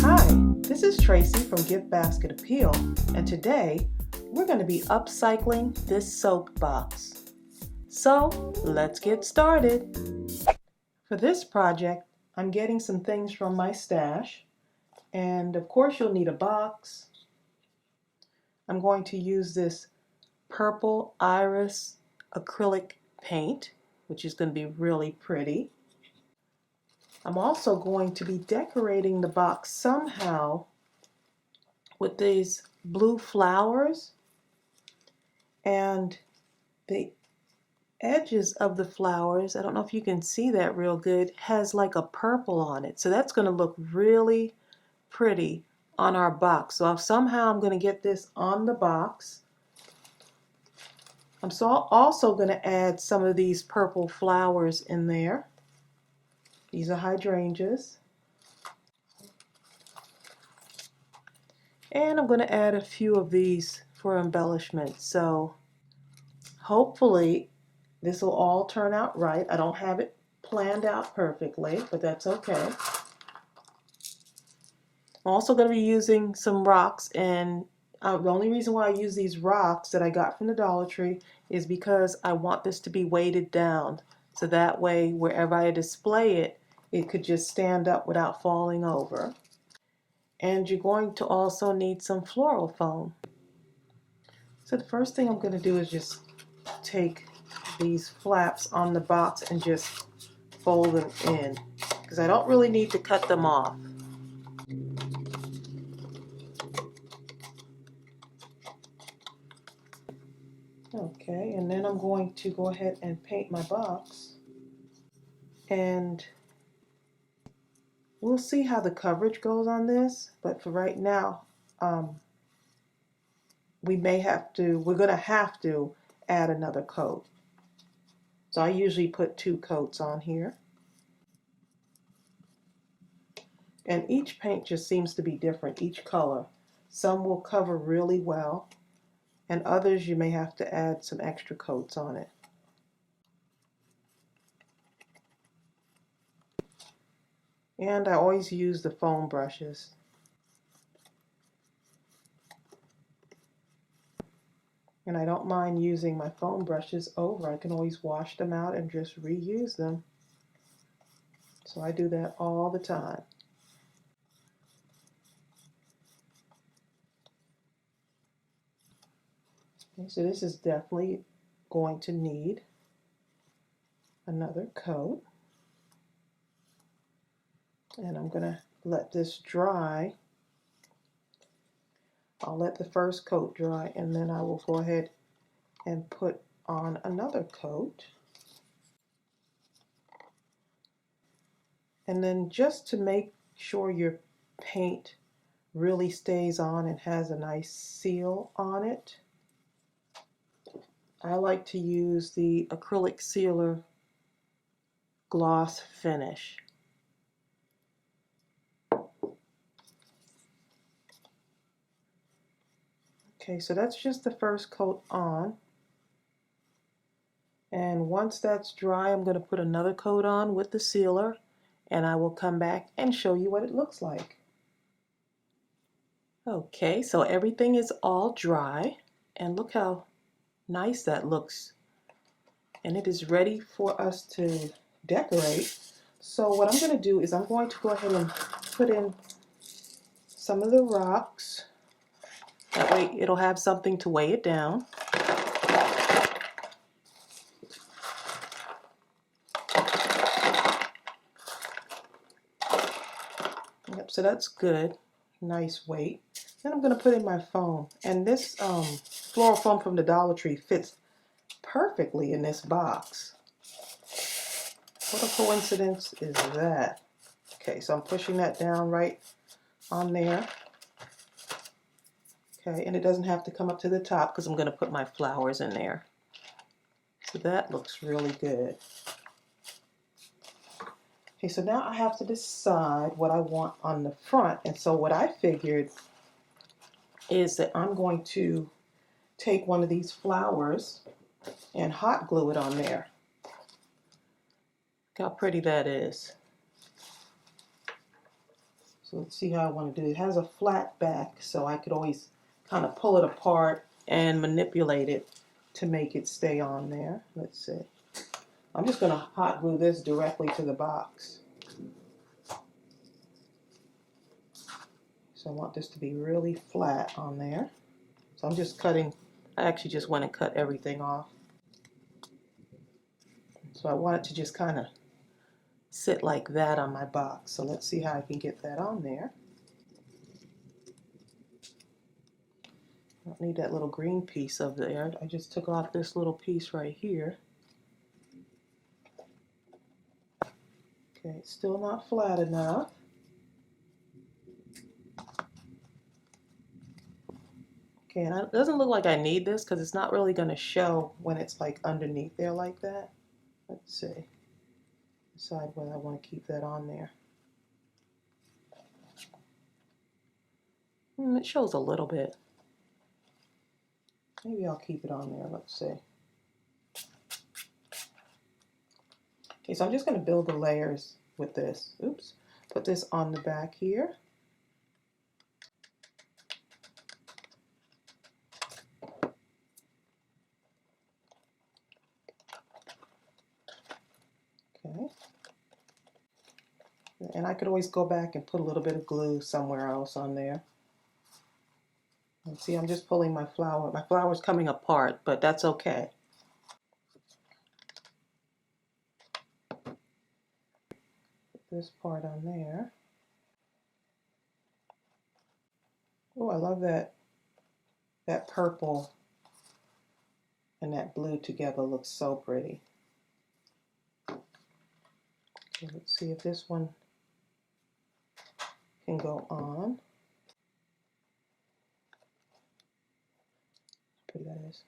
Hi, this is Tracy from GiftBasketappeal, and today we're going to be upcycling this soap box. So let's get started. For this project, I'm getting some things from my stash, and of course you'll need a box. I'm going to use this purple iris acrylic paint, which is going to be really pretty. I'm also going to be decorating the box somehow with these blue flowers, and the edges of the flowers, I don't know if you can see that real good, has like a purple on it. So that's going to look really pretty on our box. So somehow I'm going to get this on the box. I'm also going to add some of these purple flowers in there. These are hydrangeas. And I'm going to add a few of these for embellishment. So hopefully this will all turn out right. I don't have it planned out perfectly, but that's okay. I'm also going to be using some rocks, and the only reason why I use these rocks that I got from the Dollar Tree is because I want this to be weighted down. So that way, wherever I display it, it could just stand up without falling over. And you're going to also need some floral foam. So the first thing I'm going to do is just take these flaps on the box and just fold them in, because I don't really need to cut them off. Okay, and then I'm going to go ahead and paint my box, and we'll see how the coverage goes on this, but for right now we're going to have to add another coat. So I usually put 2 coats on here, and each paint just seems to be different, each color. Some will cover really well, and others you may have to add some extra coats on it. And I always use the foam brushes. And I don't mind using my foam brushes over. I can always wash them out and just reuse them. So I do that all the time. Okay, so this is definitely going to need another coat. And I'm going to let this dry. I'll let the first coat dry, and then I will go ahead and put on another coat. And then just to make sure your paint really stays on and has a nice seal on it, I like to use the acrylic sealer gloss finish. Okay, so that's just the first coat on. And once that's dry, I'm going to put another coat on with the sealer, and I will come back and show you what it looks like. Okay, so everything is all dry, and look how nice that looks. And it is ready for us to decorate. So what I'm going to do is I'm going to go ahead and put in some of the rocks. That way it'll have something to weigh it down. Yep, so that's good. Nice weight. Then I'm going to put in my foam. And this floral foam from the Dollar Tree fits perfectly in this box. What a coincidence is that? Okay, so I'm pushing that down right on there. Okay, and it doesn't have to come up to the top because I'm going to put my flowers in there. So that looks really good. Okay, so now I have to decide what I want on the front. And so what I figured is that I'm going to take one of these flowers and hot glue it on there. Look how pretty that is. So let's see how I want to do it. It has a flat back, so I could always kind of pull it apart and manipulate it to make it stay on there. Let's see. I'm just going to hot glue this directly to the box. So I want this to be really flat on there. So I'm just cutting, I actually just went and cut everything off. So I want it to just kind of sit like that on my box. So let's see how I can get that on there. I don't need that little green piece up there. I just took off this little piece right here. Okay, it's still not flat enough. Okay, and it doesn't look like I need this because it's not really going to show when it's like underneath there like that. Let's see. Decide whether I want to keep that on there. It shows a little bit. Maybe I'll keep it on there. Let's see. Okay, so I'm just going to build the layers with this. Oops. Put this on the back here. Okay. And I could always go back and put a little bit of glue somewhere else on there. And see, I'm just pulling my flower. My flower's coming apart, but that's okay. Put this part on there. Oh, I love that purple and that blue together looks so pretty. Okay, let's see if this one can go on. How pretty that is.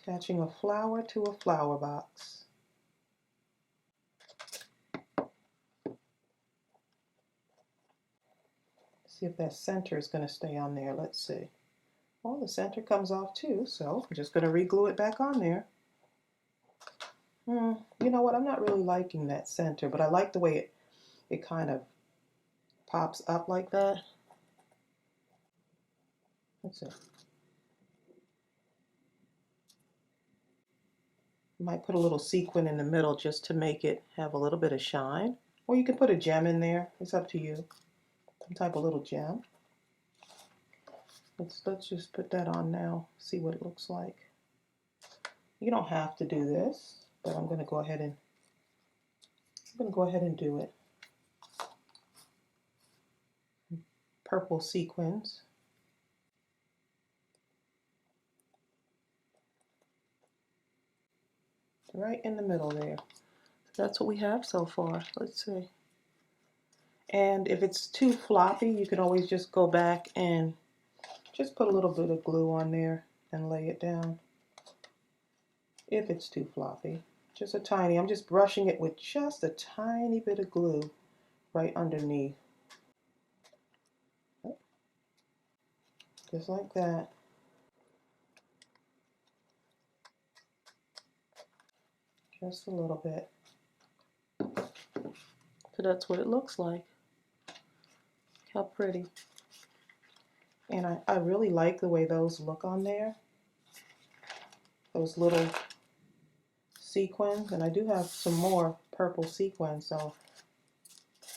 Attaching a flower to a flower box. See if that center is going to stay on there. Let's see. Well, the center comes off too, so I'm just going to re-glue it back on there. You know what? I'm not really liking that center, but I like the way it kind of pops up like that. Let's see. Might put a little sequin in the middle just to make it have a little bit of shine. Or you can put a gem in there. It's up to you. Some type of little gem. Let's just put that on now. See what it looks like. You don't have to do this, but I'm going to go ahead and do it. Purple sequins. Right in the middle there. That's what we have so far. Let's see. And if it's too floppy, you can always just go back and just put a little bit of glue on there and lay it down. If it's too floppy, just a tiny, I'm just brushing it with just a tiny bit of glue right underneath. Just like that. Just a little bit. So that's what it looks like. How pretty. And I really like the way those look on there. Those little sequins. And I do have some more purple sequins, so I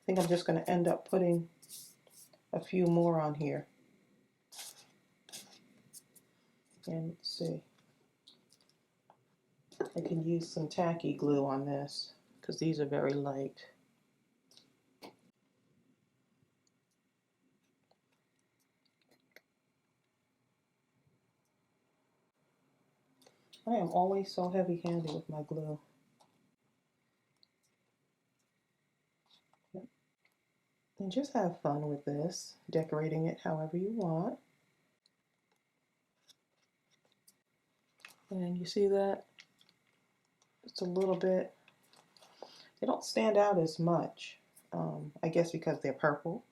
think I'm just going to end up putting a few more on here. And let's see. I can use some tacky glue on this because these are very light. I am always so heavy-handed with my glue. And just have fun with this, decorating it however you want. And you see that? Just a little bit. They don't stand out as much, I guess because they're purple.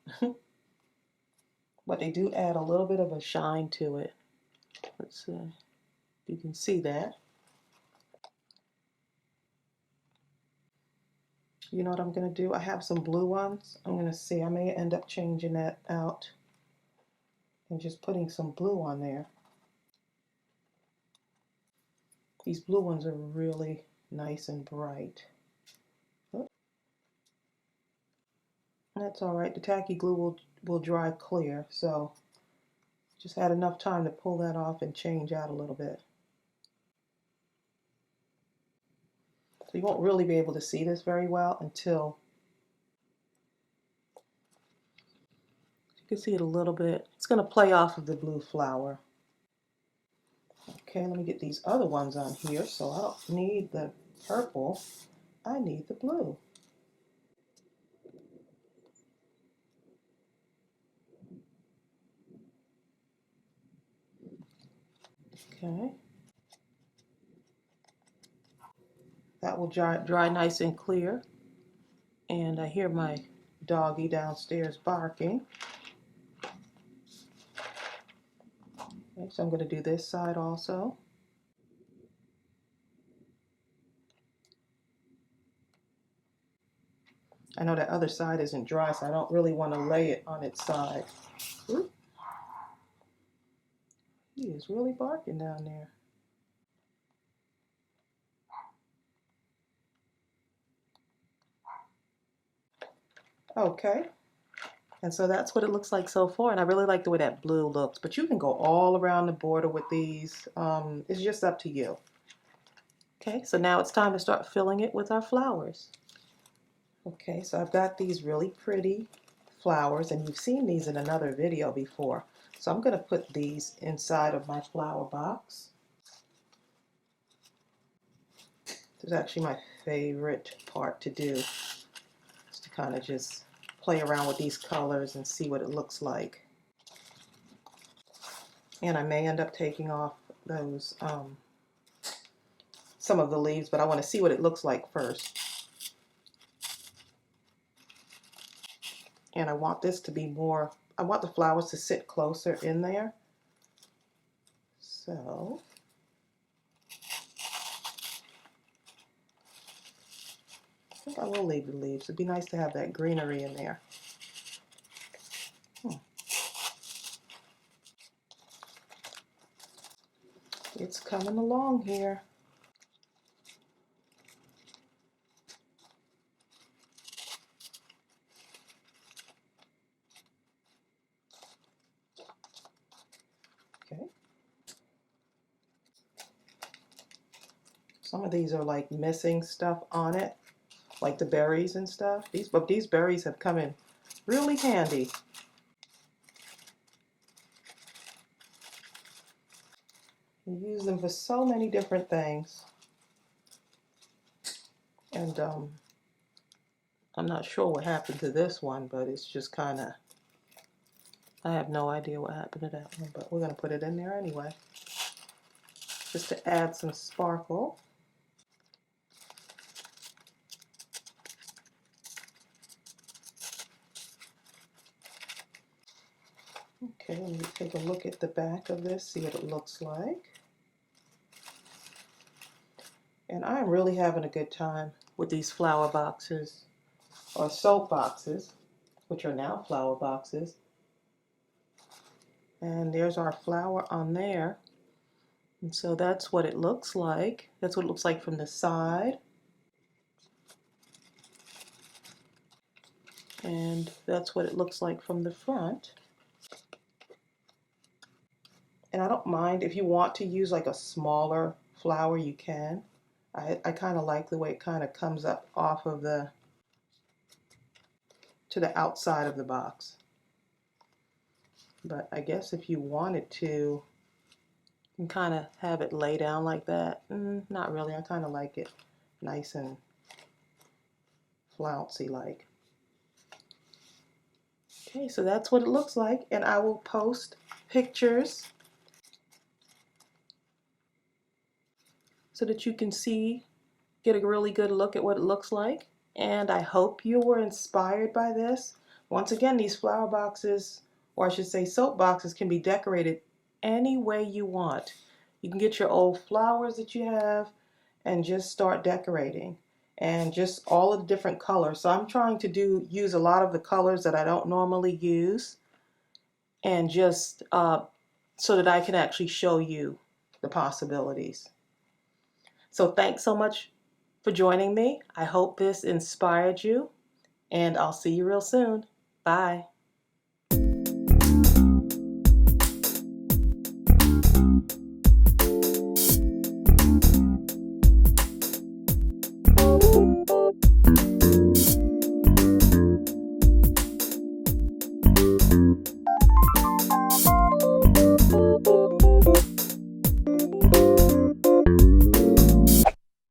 But they do add a little bit of a shine to it. Let's see. You can see that. You know what I'm going to do? I have some blue ones. I'm going to see. I may end up changing that out and just putting some blue on there. These blue ones are really nice and bright. That's all right. The tacky glue will dry clear, so just had enough time to pull that off and change out a little bit. So you won't really be able to see this very well until you can see it a little bit. It's going to play off of the blue flower. Okay, let me get these other ones on here. So I don't need the purple, I need the blue. Okay. That will dry nice and clear. And I hear my doggy downstairs barking. Okay, so I'm going to do this side also. I know that other side isn't dry, so I don't really want to lay it on its side. Ooh. He is really barking down there. Okay, and so that's what it looks like so far, and I really like the way that blue looks, but you can go all around the border with these. It's just up to you. Okay, so now it's time to start filling it with our flowers. Okay, so I've got these really pretty flowers, and you've seen these in another video before. So I'm going to put these inside of my flower box. This is actually my favorite part to do, is to kind of just play around with these colors and see what it looks like. And I may end up taking off those, some of the leaves, but I want to see what it looks like first. And I want this to be more, I want the flowers to sit closer in there. So I think I will leave the leaves. It'd be nice to have that greenery in there. It's coming along here. Okay. Some of these are like missing stuff on it, like the berries and stuff. But these berries have come in really handy. You use them for so many different things. And I'm not sure what happened to this one, but it's just kind of, I have no idea what happened to that one, but we're going to put it in there anyway, just to add some sparkle. Okay, let me take a look at the back of this, see what it looks like. And I'm really having a good time with these flower boxes, or soap boxes, which are now flower boxes. And there's our flower on there. And so that's what it looks like. That's what it looks like from the side. And that's what it looks like from the front. And I don't mind if you want to use like a smaller flower, you can. I kind of like the way it kind of comes up off of the, to the outside of the box. But I guess if you wanted to, you can kind of have it lay down like that. Not really, I kind of like it nice and flouncy like. Okay, so that's what it looks like, and I will post pictures so that you can see, get a really good look at what it looks like. And I hope you were inspired by this. Once again, these flower boxes, or I should say soap boxes, can be decorated any way you want. You can get your old flowers that you have and just start decorating. and just all of the different colors. So I'm trying to use a lot of the colors that I don't normally use, and just so that I can actually show you the possibilities. So thanks so much for joining me. I hope this inspired you, and I'll see you real soon. Bye.